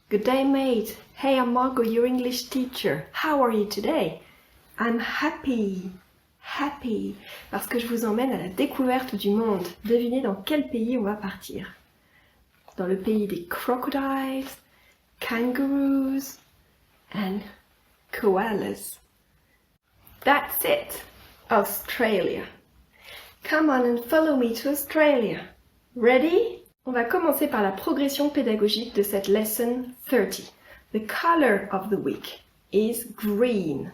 Good day, mate. Hey, I'm Margot, your English teacher. How are you today? I'm happy. Happy. Parce que je vous emmène à la découverte du monde. Devinez dans quel pays on va partir. Dans le pays des crocodiles, kangaroos and koalas. That's it. Australia. Come on and follow me to Australia. Ready? On va commencer par la progression pédagogique de cette lesson 30. The color of the week is green.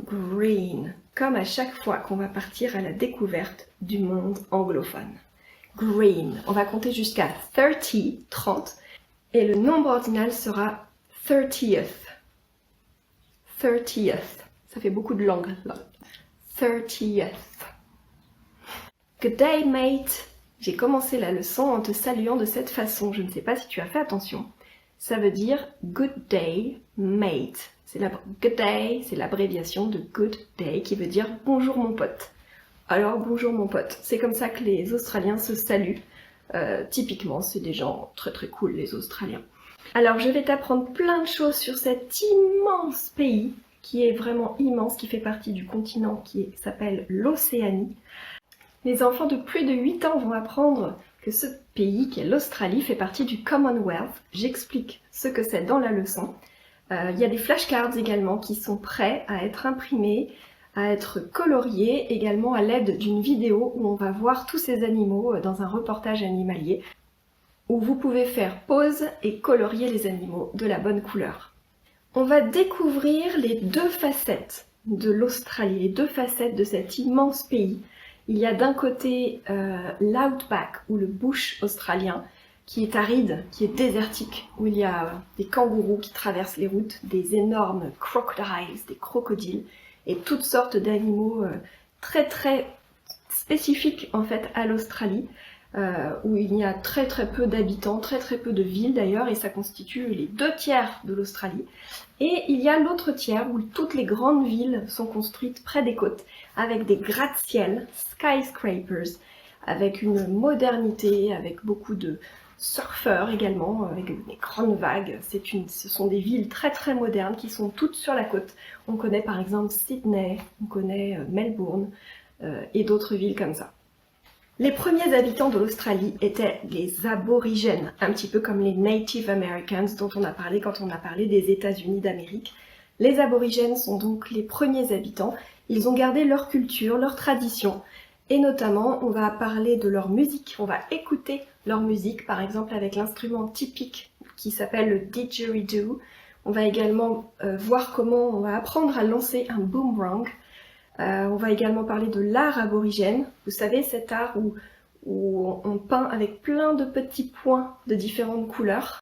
Green. Comme à chaque fois qu'on va partir à la découverte du monde anglophone. Green. On va compter jusqu'à 30, et le nombre ordinal sera 30th. 30th. Ça fait beaucoup de langues là. 30th. Good day, mate. J'ai commencé la leçon en te saluant de cette façon. Je ne sais pas si tu as fait attention. Ça veut dire good day, mate. Good day, c'est l'abréviation de good day qui veut dire bonjour mon pote. Alors bonjour mon pote. C'est comme ça que les Australiens se saluent. Typiquement, c'est des gens très très cool, les Australiens. Alors je vais t'apprendre plein de choses sur cet immense pays qui est vraiment immense, qui fait partie du continent qui s'appelle l'Océanie. Les enfants de plus de 8 ans vont apprendre que ce pays, qui est l'Australie, fait partie du Commonwealth. J'explique ce que c'est dans la leçon. Il y a des flashcards également qui sont prêts à être imprimés, à être coloriés, également à l'aide d'une vidéo où on va voir tous ces animaux dans un reportage animalier, où vous pouvez faire pause et colorier les animaux de la bonne couleur. On va découvrir les deux facettes de l'Australie, les deux facettes de cet immense pays. Il y a d'un côté l'outback ou le bush australien qui est aride, qui est désertique, où il y a des kangourous qui traversent les routes, des énormes crocodiles, des crocodiles et toutes sortes d'animaux très très spécifiques en fait à l'Australie, où il y a très très peu d'habitants, très très peu de villes d'ailleurs, et ça constitue les 2/3 de l'Australie. Et il y a l'autre tiers où toutes les grandes villes sont construites près des côtes, avec des gratte-ciel, skyscrapers, avec une modernité, avec beaucoup de surfeurs également, avec des grandes vagues. Ce sont des villes très très modernes qui sont toutes sur la côte. On connaît par exemple Sydney, on connaît Melbourne et d'autres villes comme ça. Les premiers habitants de l'Australie étaient les aborigènes, un petit peu comme les Native Americans dont on a parlé quand on a parlé des États-Unis d'Amérique. Les aborigènes sont donc les premiers habitants. Ils ont gardé leur culture, leur tradition, et notamment on va parler de leur musique, on va écouter leur musique, par exemple avec l'instrument typique qui s'appelle le didgeridoo. On va également voir comment on va apprendre à lancer un boomerang. On va également parler de l'art aborigène. Vous savez, cet art où on peint avec plein de petits points de différentes couleurs.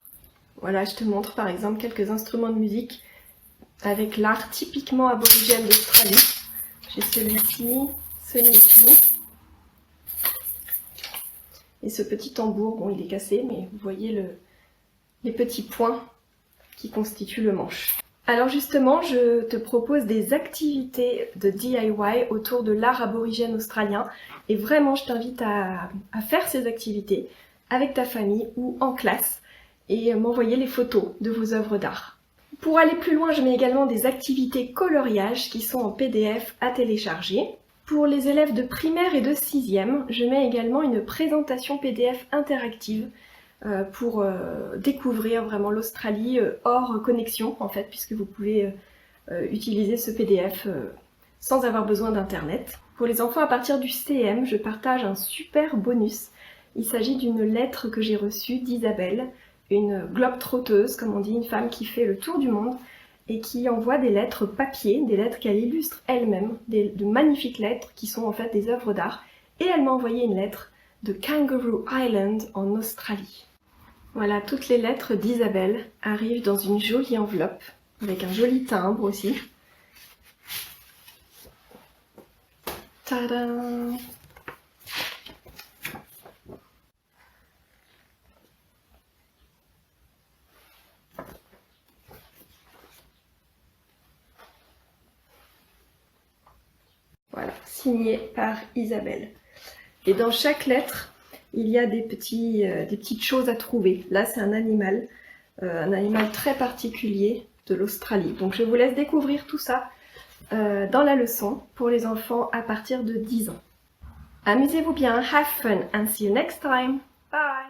Voilà, je te montre par exemple quelques instruments de musique avec l'art typiquement aborigène d'Australie. J'ai celui-ci, et ce petit tambour. Bon, il est cassé, mais vous voyez les petits points qui constituent le manche. Alors justement, je te propose des activités de DIY autour de l'art aborigène australien, et vraiment je t'invite à faire ces activités avec ta famille ou en classe et m'envoyer les photos de vos œuvres d'art. Pour aller plus loin, je mets également des activités coloriage qui sont en PDF à télécharger. Pour les élèves de primaire et de 6e, je mets également une présentation PDF interactive pour découvrir vraiment l'Australie hors connexion en fait, puisque vous pouvez utiliser ce PDF sans avoir besoin d'internet. Pour les enfants à partir du CM, je partage un super bonus. Il s'agit d'une lettre que j'ai reçue d'Isabelle, une globe-trotteuse, comme on dit, une femme qui fait le tour du monde et qui envoie des lettres papier, des lettres qu'elle illustre elle-même, de magnifiques lettres qui sont en fait des œuvres d'art. Et elle m'a envoyé une lettre de Kangaroo Island en Australie. Voilà, toutes les lettres d'Isabelle arrivent dans une jolie enveloppe, avec un joli timbre aussi. Tadam! Voilà, signé par Isabelle. Et dans chaque lettre, il y a des petites choses à trouver. Là, c'est un animal. un animal très particulier de l'Australie. Donc je vous laisse découvrir tout ça dans la leçon pour les enfants à partir de 10 ans. Amusez-vous bien, have fun and see you next time. Bye!